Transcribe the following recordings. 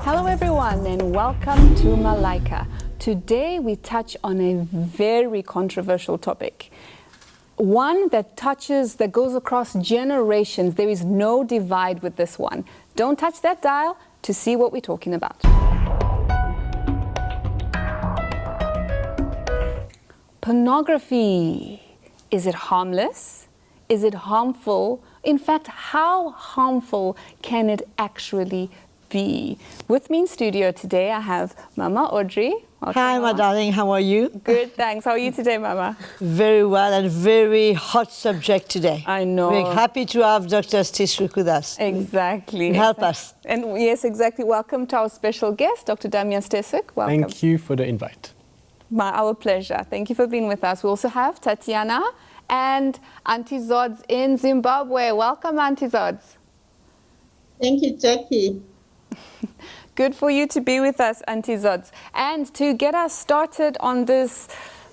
Hello everyone and welcome to Malaika. Today we touch on a very controversial topic. One that goes across generations. There is no divide with this one. Don't touch that dial to see what we're talking about. Pornography. Is it harmless? Is it harmful? In fact, how harmful can it actually be? With me in studio today, I have Mama Audrey. Welcome, Hi, my darling. How are you? Good, thanks. How are you today, Mama? Very well, and very hot subject today. I know. We're happy to have Dr. Stishuk with us. Exactly. Help us. And yes, exactly. Welcome to our special guest, Dr. Damian Stesuk. Welcome. Thank you for the invite. Our pleasure. Thank you for being with us. We also have Tatiana and Auntie Zods in Zimbabwe. Welcome, Auntie Zods. Thank you, Jackie. Good for you to be with us, Auntie Zods. And to get us started on this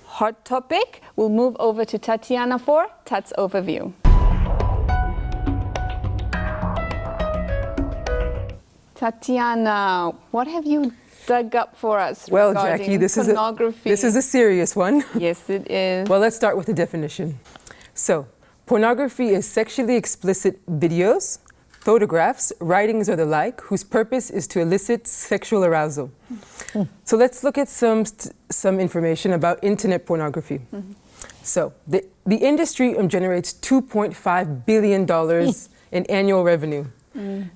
hot topic, we'll move over to Tatiana for Tat's Overview. Tatiana, what have you dug up for us Well, regarding Jackie, this is a serious one. Yes, it is. Well, let's start with the definition. So, pornography is sexually explicit videos, photographs, writings, or the like, whose purpose is to elicit sexual arousal. So let's look at some information about internet pornography. So the industry generates $2.5 billion in annual revenue.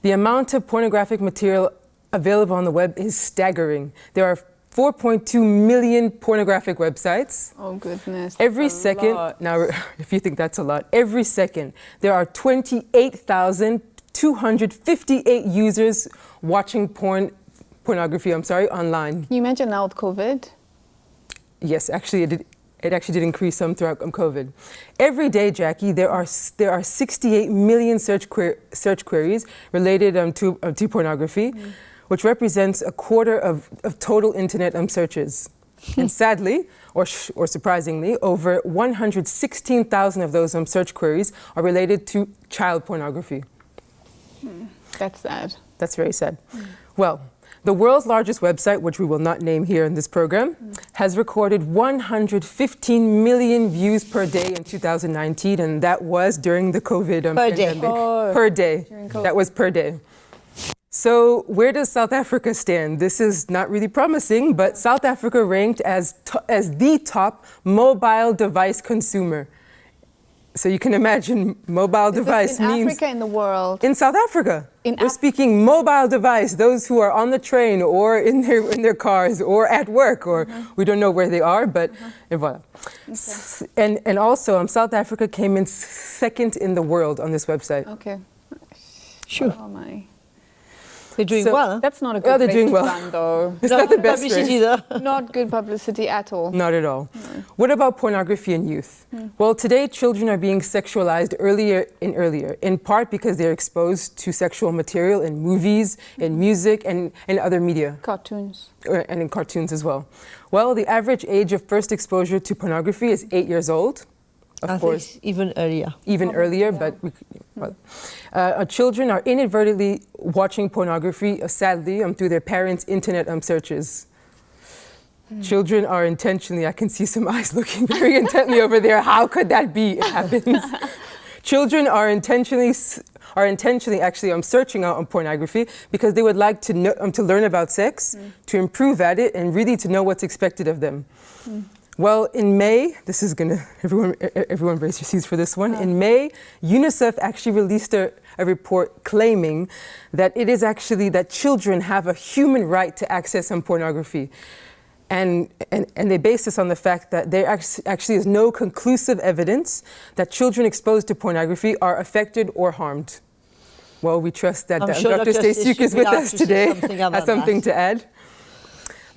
The amount of pornographic material available on the web is staggering. There are 4.2 million pornographic websites. Oh, goodness. Every second, now if you think that's a lot, every second there are 28,258 users watching pornography online. Can you imagine now with COVID? Yes, actually it actually did increase some throughout COVID. Every day, Jackie, there are 68 million search queries related to pornography, which represents a quarter of total internet searches. And sadly, or surprisingly, over 116,000 of those search queries are related to child pornography. That's sad. That's very sad. Well, the world's largest website, which we will not name here in this program, has recorded 115 million views per day in 2019, and that was during the COVID pandemic. Per day. That was per day. So where does South Africa stand? This is not really promising, but South Africa ranked as the top mobile device consumer. So you can imagine mobile device in means... Africa, in the world? In South Africa. We're speaking mobile device, those who are on the train or in their cars or at work, or we don't know where they are, but and voila. Okay. And also, South Africa came in second in the world on this website. Okay. Sure. Oh my. They're doing well. That's not a good they're doing well. run, though. It's not the best publicity, though. Not good publicity at all. Not at all. No. What about pornography in youth? Well, today children are being sexualized earlier, in part because they're exposed to sexual material in movies, in music, and in other media. Cartoons. And in cartoons as well. Well, the average age of first exposure to pornography is 8 years old. Of course, even earlier. Earlier, but children are inadvertently watching pornography, sadly, through their parents' internet searches. Children are intentionally, I can see some eyes looking very intently over there. How could that be? It happens. Children are intentionally actually searching out on pornography because they would like to know, to learn about sex, to improve at it, and really to know what's expected of them. Well, in May, this is everyone brace your seats for this one. In May, UNICEF actually released a report claiming that it is actually that children have a human right to access some pornography. And they base this on the fact that there actually is no conclusive evidence that children exposed to pornography are affected or harmed. Well, we trust that Dr. Staceyuk is with us today, has something to add.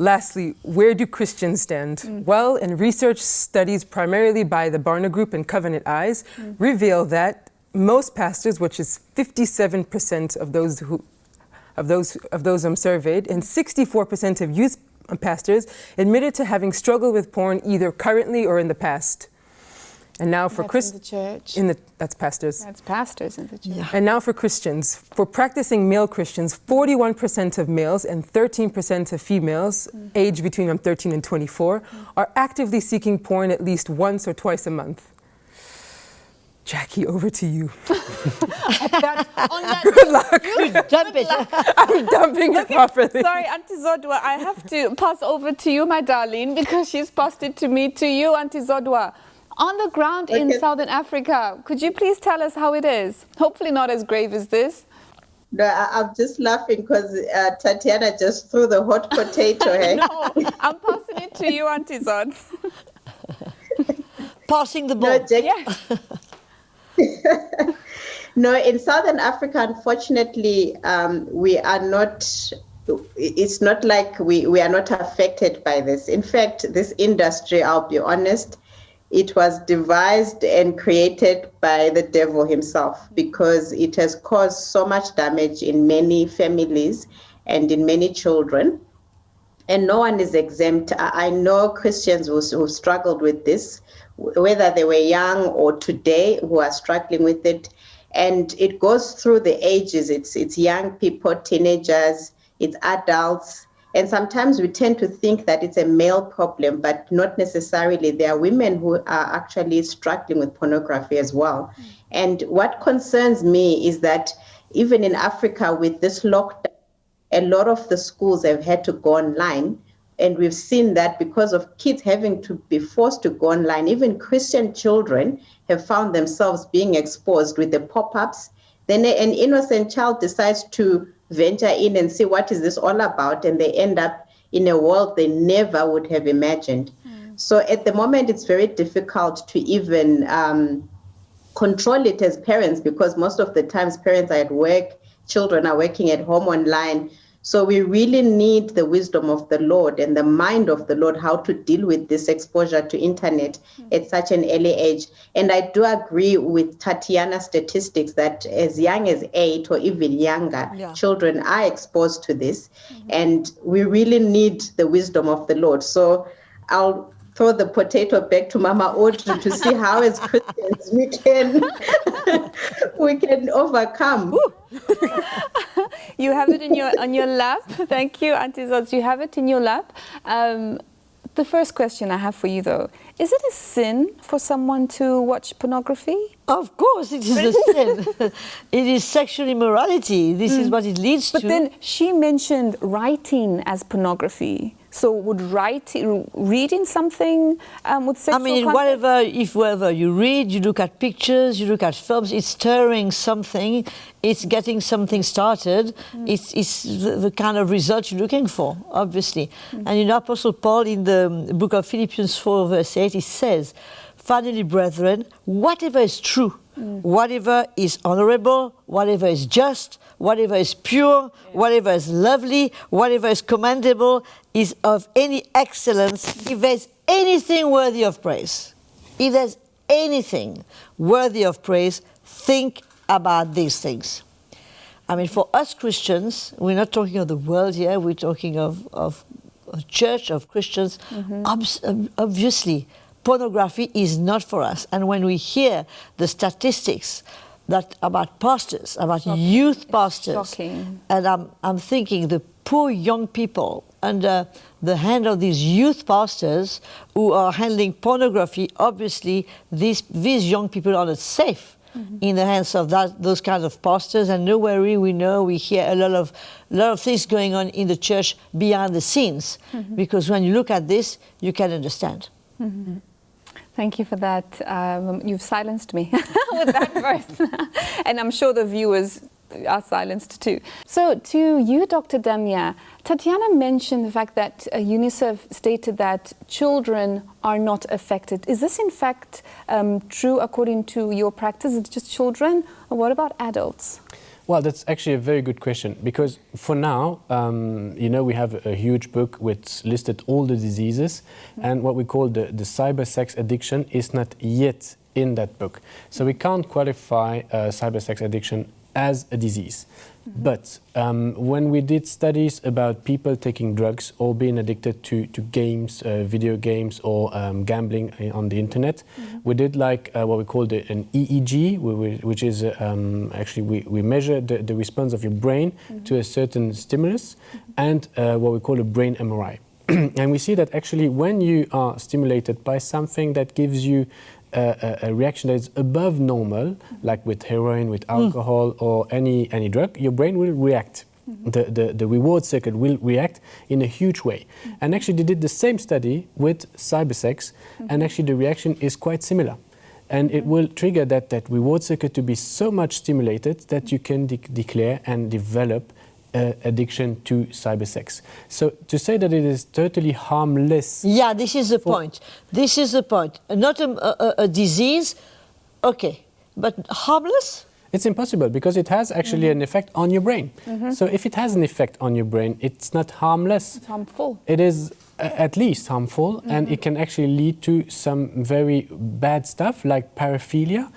Lastly, where do Christians stand? Well, in research studies primarily by the Barna Group and Covenant Eyes, reveal that most pastors, which is 57% of those surveyed, and 64% of youth pastors admitted to having struggled with porn either currently or in the past. And now for That's in the church. That's pastors. That's pastors in the church. Yeah. And now for Christians. For practicing male Christians, 41% of males and 13% of females, aged between 13 and 24, are actively seeking porn at least once or twice a month. Jackie, over to you. Good luck. Dump it. I'm dumping it properly. Sorry, Auntie Zodwa, I have to pass over to you, my darling, because she's passed it to me, to you, Auntie Zodwa. On the ground in Southern Africa, could you please tell us how it is? Hopefully not as grave as this. No, I'm just laughing because Tatiana just threw the hot potato. Hey? No, I'm passing it to you, Auntie Zod. Passing the ball. No, Jackie. Yes. No, in Southern Africa, unfortunately, we are not. It's not like we are not affected by this. In fact, this industry, I'll be honest, it was devised and created by the devil himself because it has caused so much damage in many families and in many children. And no one is exempt. I know Christians who struggled with this, whether they were young or today, who are struggling with it. And it goes through the ages. It's young people, teenagers, it's adults. And sometimes we tend to think that it's a male problem, but not necessarily. There are women who are actually struggling with pornography as well. And what concerns me is that even in Africa with this lockdown, a lot of the schools have had to go online. And we've seen that because of kids having to be forced to go online, even Christian children have found themselves being exposed with the pop-ups. Then an innocent child decides to venture in and see what is this all about, and they end up in a world they never would have imagined. So at the moment, it's very difficult to even control it as parents because most of the times parents are at work, children are working at home online. So we really need the wisdom of the Lord and the mind of the Lord, how to deal with this exposure to internet at such an early age. And I do agree with Tatiana's statistics that as young as 8 or even younger, children are exposed to this. And we really need the wisdom of the Lord. So I'll throw the potato back to Mama Audrey to see how as Christians we can overcome. You have it on your lap. Thank you, Auntie Zod. You have it in your lap. The first question I have for you, though, is it a sin for someone to watch pornography? Of course, it is a sin. It is sexual immorality. This is what it leads to. But then she mentioned writing as pornography. So would reading something with sexual content? Whatever you read, you look at pictures, you look at films, it's stirring something, it's getting something started, it's the kind of result you're looking for, obviously. And Apostle Paul in the book of Philippians 4, verse 8, he says, "Finally, brethren, whatever is true, whatever is honorable, whatever is just, whatever is pure, whatever is lovely, whatever is commendable, is of any excellence, if there's anything worthy of praise, if there's anything worthy of praise, think about these things." I mean, for us Christians, we're not talking of the world here, we're talking of a church, of Christians. Obviously, pornography is not for us. And when we hear the statistics about pastors, about youth pastors, shocking. And I'm thinking the poor young people under the hand of these youth pastors who are handling pornography, obviously these young people are not safe in the hands of those kinds of pastors. And no worry, we hear a lot of things going on in the church behind the scenes, because when you look at this, you can understand. Thank you for that. You've silenced me with that verse. And I'm sure the viewers are silenced too. So to you, Dr. Damia, Tatiana mentioned the fact that UNICEF stated that children are not affected. Is this in fact true according to your practice? It's just children? Or what about adults? Well, that's actually a very good question, because for now, we have a huge book which listed all the diseases, and what we call the cyber sex addiction is not yet in that book. So we can't qualify cyber sex addiction as a disease. But when we did studies about people taking drugs or being addicted to games, video games, or gambling on the internet, we did like what we called an EEG, which is actually we measure the response of your brain to a certain stimulus, and what we call a brain MRI. And we see that actually when you are stimulated by something that gives you a reaction that is above normal, like with heroin, with alcohol, or any drug, your brain will react. The reward circuit will react in a huge way. And actually they did the same study with cybersex, and actually the reaction is quite similar. And it will trigger that reward circuit to be so much stimulated that you can declare and develop addiction to cybersex. So to say that it is totally harmless. Yeah, this is the point. This is the point. Not a disease, okay, but harmless? It's impossible because it has actually an effect on your brain. So if it has an effect on your brain, it's not harmless. It's harmful. It is at least harmful, and it can actually lead to some very bad stuff like paraphilia.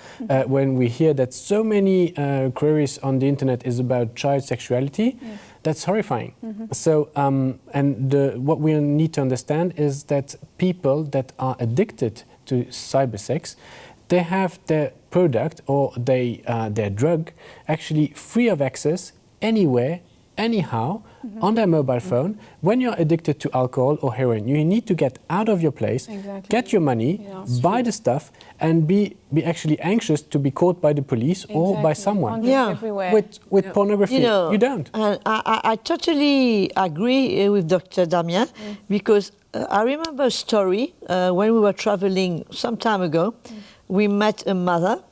When we hear that so many queries on the internet is about child sexuality, that's horrifying. So, what we need to understand is that people that are addicted to cybersex, they have their product or their drug actually free of access anywhere, anyhow, on their mobile phone. When you're addicted to alcohol or heroin, you need to get out of your place, get your money, buy the stuff, and be actually anxious to be caught by the police or by someone. With pornography, you don't. I totally agree with Dr. Damien, because I remember a story when we were traveling some time ago. We met a mother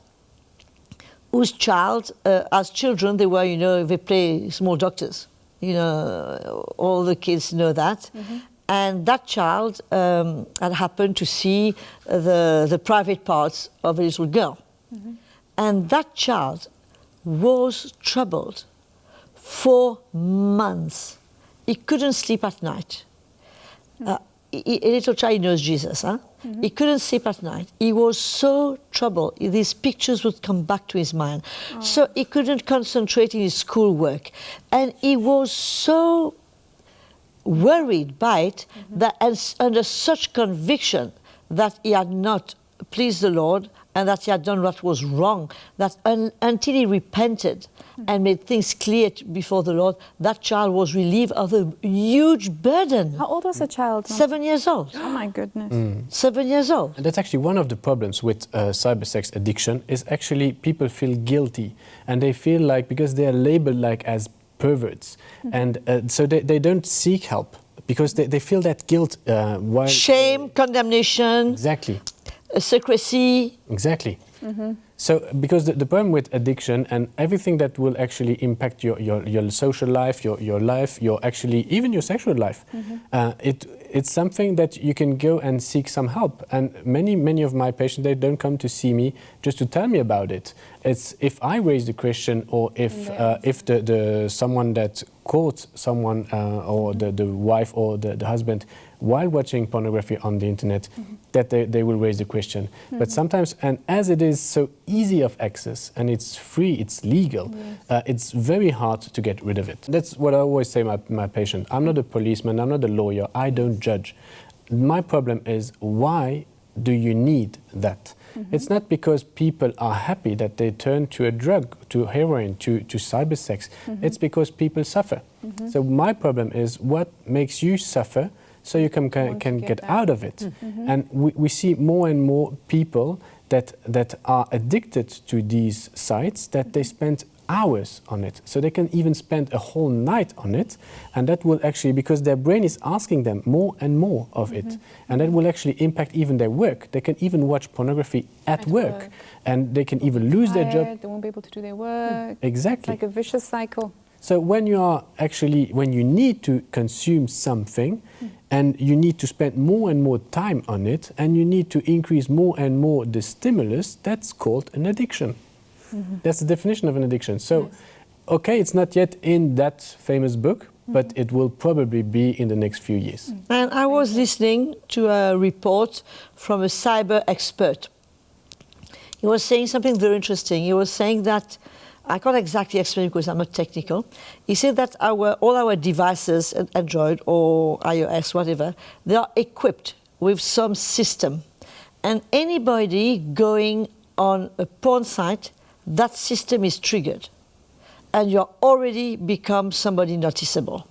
whose child, as children, they were, they play small doctors. All the kids know that. And that child had happened to see the private parts of a little girl. And that child was troubled for months. He couldn't sleep at night. A little child knows Jesus, huh? He couldn't sleep at night. He was so troubled. These pictures would come back to his mind. So he couldn't concentrate in his schoolwork. And he was so worried by it, that, and under such conviction that he had not pleased the Lord and that he had done what was wrong, that until he repented and made things clear before the Lord, that child was relieved of a huge burden. How old was the child? 7 years old. Oh my goodness. 7 years old. And that's actually one of the problems with cybersex addiction, is actually people feel guilty, and they feel like, because they are labeled like as perverts, and so they don't seek help because they feel that guilt. Shame, condemnation. Exactly. Secrecy. Exactly. So, because the problem with addiction and everything that will actually impact your social life, your life, actually even your sexual life, it's something that you can go and seek some help. And many of my patients, they don't come to see me just to tell me about it. It's if I raise the question, or if the someone that caught someone or the wife or the husband while watching pornography on the internet, that they will raise the question. But sometimes, and as it is so easy of access and it's free, it's legal, it's very hard to get rid of it. That's what I always say to my patient. I'm not a policeman, I'm not a lawyer, I don't judge. My problem is, why do you need that? It's not because people are happy that they turn to a drug, to heroin, to cybersex. It's because people suffer. So my problem is, what makes you suffer so you can get out of it? And we see more and more people that are addicted to these sites, that they spend hours on it. So they can even spend a whole night on it, and that will actually, because their brain is asking them more and more of it, and that will actually impact even their work. They can even watch pornography at work, and they can even lose their job. They won't be able to do their work. Exactly. It's like a vicious cycle. So when you need to consume something, and you need to spend more and more time on it, and you need to increase more and more the stimulus, that's called an addiction. That's the definition of an addiction. So, okay, it's not yet in that famous book, but it will probably be in the next few years. And I was listening to a report from a cyber expert. He was saying something very interesting. He was saying that I can't exactly explain because I'm not technical. He said that all our devices, Android or iOS, whatever, they are equipped with some system. And anybody going on a porn site, that system is triggered. And you're already become somebody noticeable.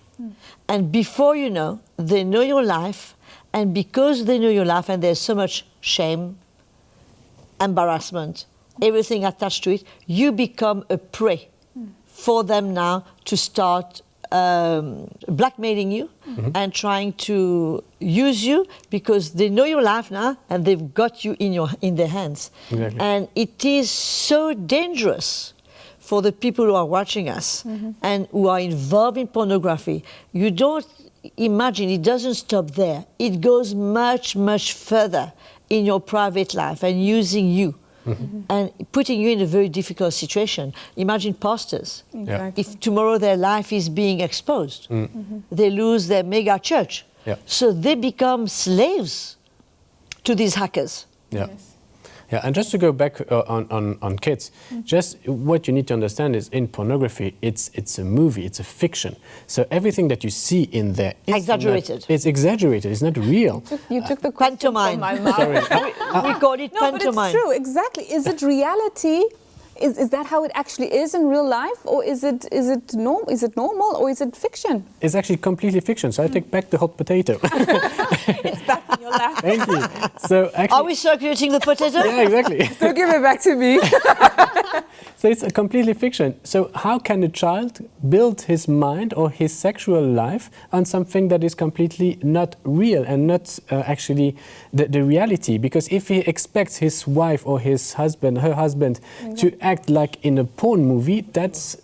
And before you know, they know your life. And because they know your life and there's so much shame, embarrassment, everything attached to it, you become a prey for them now to start blackmailing you and trying to use you because they know your life now and they've got you in their hands. Exactly. And it is so dangerous for the people who are watching us and who are involved in pornography. You don't imagine it doesn't stop there. It goes much, much further in your private life and using you. And putting you in a very difficult situation. Imagine pastors. Exactly. If tomorrow their life is being exposed, they lose their mega church. So they become slaves to these hackers. Yeah, and just to go back on kids, just what you need to understand is in pornography, it's a movie, it's a fiction. So everything that you see in there is exaggerated. It's exaggerated. It's not real. You took the question Pantomime. from my mouth. Sorry. We call it No, pantomime. but it's true, exactly. Is it reality? Is that how it actually is in real life, or is it normal, or is it fiction? It's actually completely fiction. So I take back the hot potato. It's back in your lap. Thank you. So actually, Are we circulating the potato? yeah, exactly. Don't give it back to me. So it's a completely fiction. So how can a child build his mind or his sexual life on something that is completely not real and not actually the reality? Because if he expects his wife or his husband, her husband, to act like in a porn movie,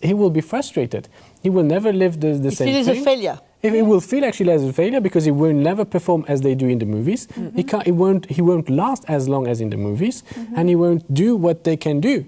he will be frustrated. He will never live the same thing. He feels a failure. He will feel actually as a failure because he will never perform as they do in the movies. He won't last as long as in the movies, and he won't do what they can do.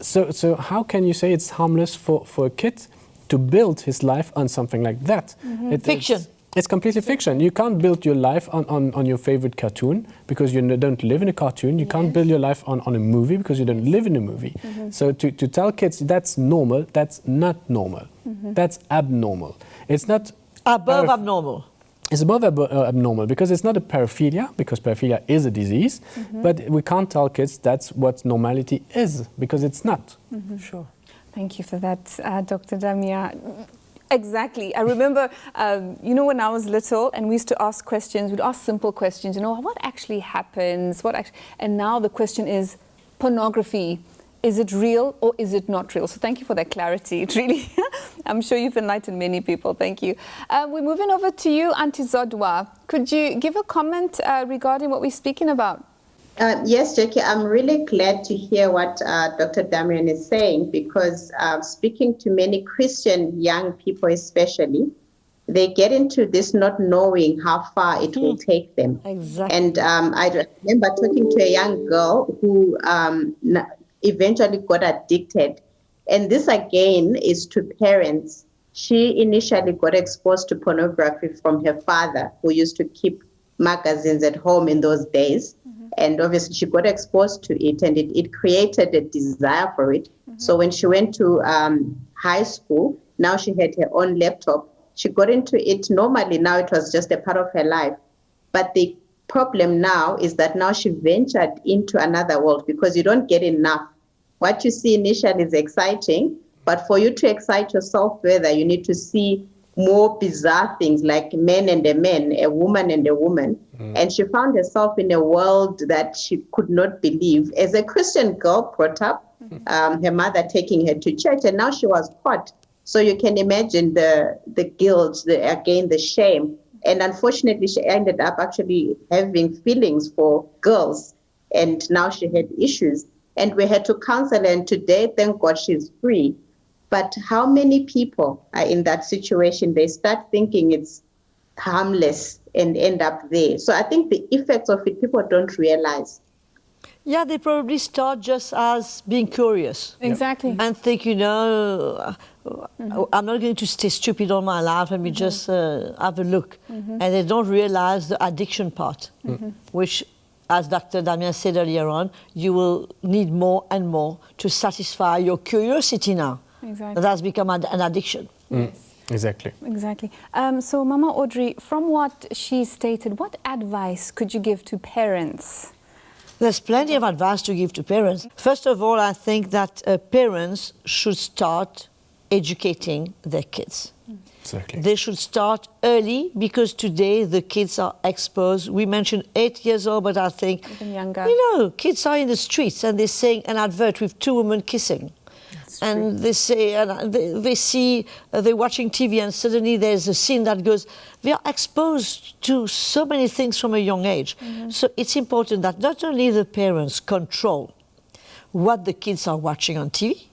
So how can you say it's harmless for a kid to build his life on something like that? Fiction. It's completely fiction. You can't build your life on your favorite cartoon because you don't live in a cartoon. You can't build your life on a movie because you don't live in a movie. So to tell kids that's normal, that's not normal. That's abnormal. It's not Above abnormal. It's above abnormal because it's not a paraphilia, because paraphilia is a disease, but we can't tell kids that's what normality is, because it's not. Sure. Thank you for that, Dr. Damia. Exactly. I remember, when I was little and we used to ask questions, we'd ask simple questions, what actually happens? And now the question is pornography. Is it real or is it not real? So thank you for that clarity. It really, I'm sure you've enlightened many people. Thank you. We're moving over to you, Auntie Zodwa. Could you give a comment regarding what we're speaking about? Yes, Jackie, I'm really glad to hear what Dr. Damian is saying, because speaking to many Christian young people especially, they get into this not knowing how far it will take them. Exactly. And I remember talking to a young girl who eventually got addicted. And this again is to parents. She initially got exposed to pornography from her father, who used to keep magazines at home in those days. And obviously she got exposed to it, and it created a desire for it. So when she went to high school, now she had her own laptop. She got into it normally. Now it was just a part of her life. But the problem now is that now she ventured into another world, because you don't get enough. What you see initially is exciting, but for you to excite yourself further, you need to see more bizarre things like men and a man, a woman and a woman. And she found herself in a world that she could not believe. As a Christian girl brought up, her mother taking her to church, and now she was caught. So you can imagine the guilt, the shame. And unfortunately, she ended up actually having feelings for girls. And now she had issues. And we had to counsel her. And today, thank God, she's free. But how many people are in that situation? They start thinking it's harmless and end up there. So I think the effects of it, people don't realize. Yeah, they probably start just as being curious. Exactly. And think, I'm not going to stay stupid all my life. Let me just have a look. And they don't realize the addiction part, which as Dr. Damien said earlier on, you will need more and more to satisfy your curiosity now. Exactly. That has become an addiction. Yes. Exactly. Exactly. So, Mama Audrey, from what she stated, what advice could you give to parents? There's plenty of advice to give to parents. First of all, I think that parents should start educating their kids. Exactly. They should start early because today the kids are exposed. We mentioned 8 years old, but I think, Even younger. you know, kids are in the streets and they're seeing an advert with 2 women kissing. And they say, and they see, they're watching TV and suddenly there's a scene that goes, they are exposed to so many things from a young age. So it's important that not only the parents control what the kids are watching on TV,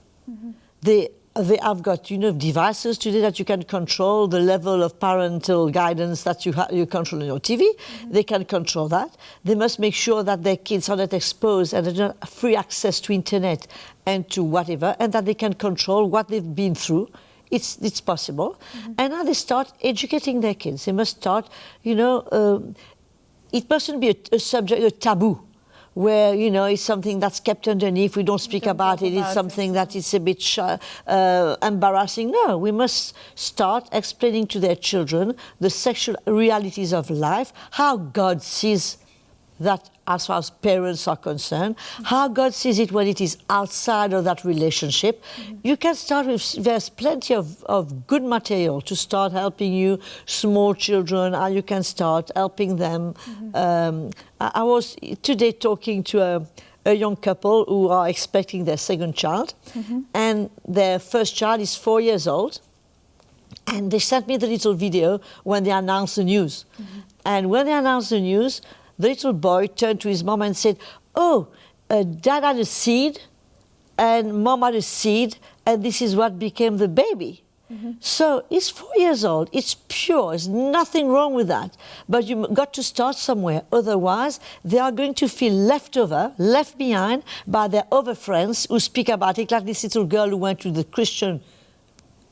they have got, you know, devices today that you can control the level of parental guidance that you control on your TV. They can control that. They must make sure that their kids are not exposed and they don't have free access to internet and to whatever, and that they can control what they've been through. It's possible. And now they start educating their kids. They must start, you know, it mustn't be a subject, a taboo, where, you know, it's something that's kept underneath, we don't speak about it, it's something that is a bit embarrassing. No, we must start explaining to their children the sexual realities of life, how God sees that as far as parents are concerned, how God sees it when it is outside of that relationship. You can start with, there's plenty of good material to start helping you, small children, and you can start helping them. I was today talking to a young couple who are expecting their second child, and their first child is 4 years old, and they sent me the little video when they announced the news. And when they announced the news, the little boy turned to his mom and said, oh, dad had a seed and mom had a seed and this is what became the baby. So he's 4 years old, it's pure, there's nothing wrong with that. But you've got to start somewhere, otherwise they are going to feel left behind by their other friends who speak about it, like this little girl who went to the Christian,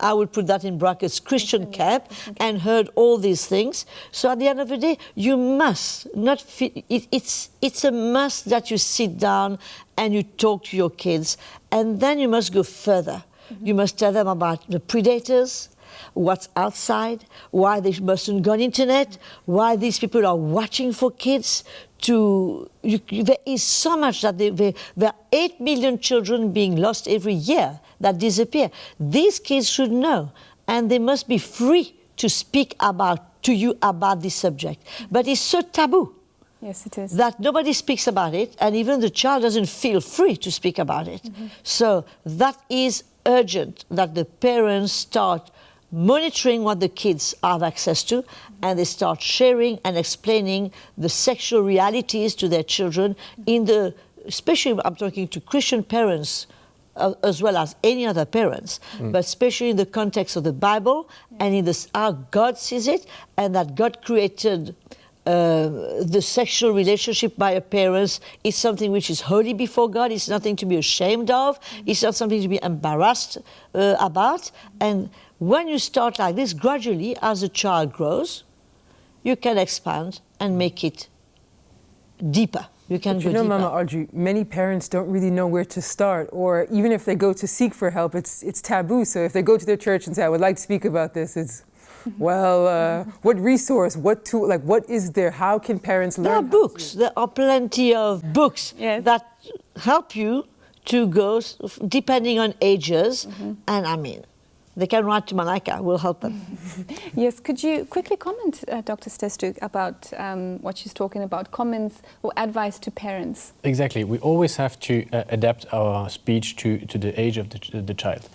I would put that in brackets, Christian camp, and heard all these things. So at the end of the day, you must not feel, it's a must that you sit down and you talk to your kids, and then you must go further. You must tell them about the predators, what's outside, why they mustn't go on internet, why these people are watching for kids. There is so much that there are 8 million children being lost every year that disappear. These kids should know, and they must be free to speak to you about this subject. But it's so taboo. Yes, it is. That nobody speaks about it, and even the child doesn't feel free to speak about it. So that is urgent, that the parents start monitoring what the kids have access to, and they start sharing and explaining the sexual realities to their children especially I'm talking to Christian parents as well as any other parents, but especially in the context of the Bible and in how God sees it, and that God created the sexual relationship by a parent is something which is holy before God. It's nothing to be ashamed of. It's not something to be embarrassed about. And when you start like this, gradually, as a child grows, you can expand and make it deeper. You can go You know, deeper. Mama Audrey, many parents don't really know where to start, or even if they go to seek for help, it's taboo. So if they go to their church and say, I would like to speak about this, it's, well, what resource, what tool, like what is there? How can parents learn? There are books. There are plenty of books that help you to go, depending on ages. And I mean, they can write to Malaika, we'll help them. Yes, could you quickly comment, Dr. Stestuk, about what she's talking about, comments or advice to parents? Exactly. We always have to adapt our speech to the age of the child.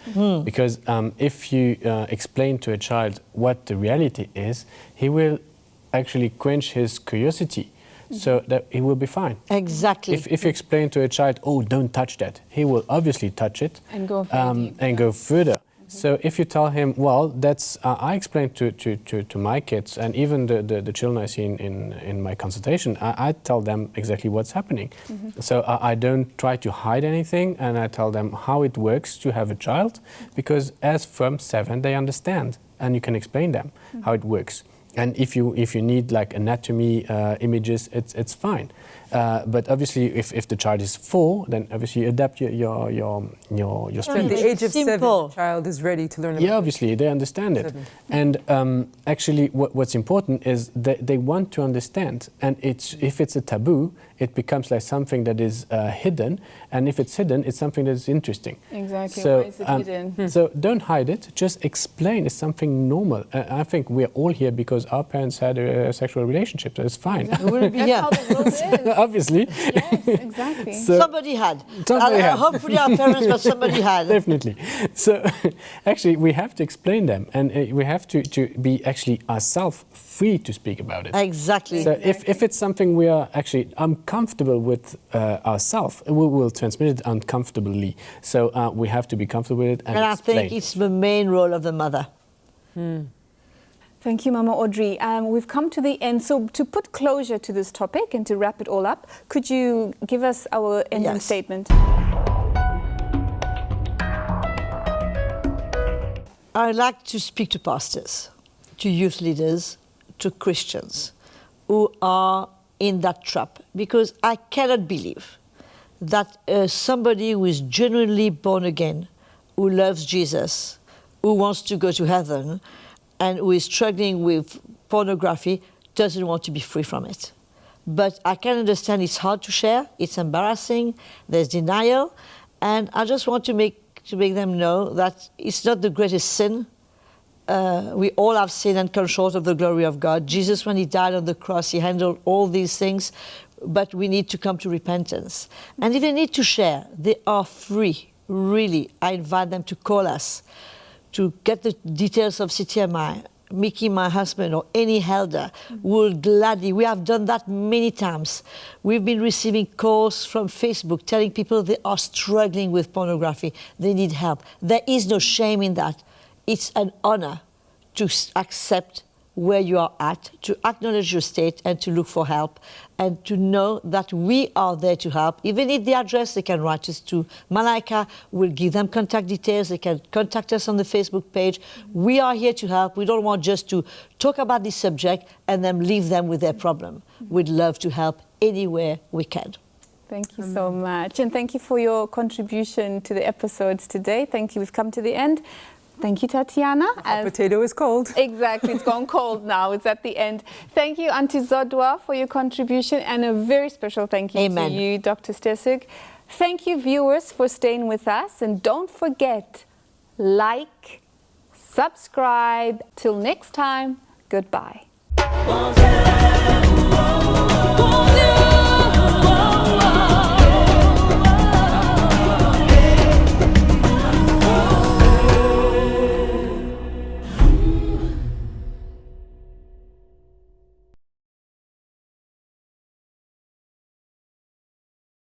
Because if you explain to a child what the reality is, he will actually quench his curiosity. So that he will be fine. Exactly. If you explain to a child, oh, don't touch that, he will obviously touch it And go further. So if you tell him, well, that's I explained to my kids and even the children I see in my consultation, I tell them exactly what's happening. So I don't try to hide anything, and I tell them how it works to have a child, because as from 7 they understand, and you can explain them how it works. And if you need like anatomy images, it's fine. But obviously, if the child is 4, then obviously you adapt your At speech. the age of 7, Simple. the child is ready to learn about Yeah, obviously they understand it. 7. And actually, what's important is that they want to understand. And if it's a taboo, it becomes like something that is hidden. And if it's hidden, it's something that is interesting. Exactly. So, Why is it hidden? So don't hide it. Just explain. It's something normal. I think we're all here because our parents had a sexual relationship. So it's fine. We wouldn't be That's here. how the world is. Obviously. Yes, exactly. So- Somebody had. Somebody had. Hopefully our parents, but somebody had. Definitely. So actually, we have to explain them, and we have to be actually ourselves free to speak about it. Exactly. So if it's something we are actually uncomfortable with ourselves, we will transmit it uncomfortably. So we have to be comfortable with it and And I explain. think it's the main role of the mother. Thank you, Mama Audrey. We've come to the end. So to put closure to this topic and to wrap it all up, could you give us our ending Yes. statement? I like to speak to pastors, to youth leaders, to Christians who are in that trap, because I cannot believe that somebody who is genuinely born again, who loves Jesus, who wants to go to heaven, and who is struggling with pornography doesn't want to be free from it. But I can understand it's hard to share, it's embarrassing, there's denial, and I just want to make them know that it's not the greatest sin. We all have sinned and come short of the glory of God. Jesus, when he died on the cross, he handled all these things, but we need to come to repentance. And if they need to share, they are free, really. I invite them to call us, to get the details of CTMI, Mickey, my husband, or any elder will gladly, we have done that many times. We've been receiving calls from Facebook telling people they are struggling with pornography, they need help. There is no shame in that. It's an honor to accept where you are at, to acknowledge your state and to look for help, and to know that we are there to help. Even if the address, they can write us to Malaika, we'll give them contact details, they can contact us on the Facebook page. We are here to help. We don't want just to talk about this subject and then leave them with their problem. We'd love to help anywhere we can. Thank you so much. And thank you for your contribution to the episodes today. Thank you. We've come to the end. Thank you, Tatiana. Our potato is cold. Exactly, it's gone cold now. It's at the end. Thank you, Auntie Zodwa, for your contribution, and a very special thank you Amen. to you, Dr. Stesuk. Thank you, viewers, for staying with us, and don't forget, like, subscribe. Till next time, goodbye.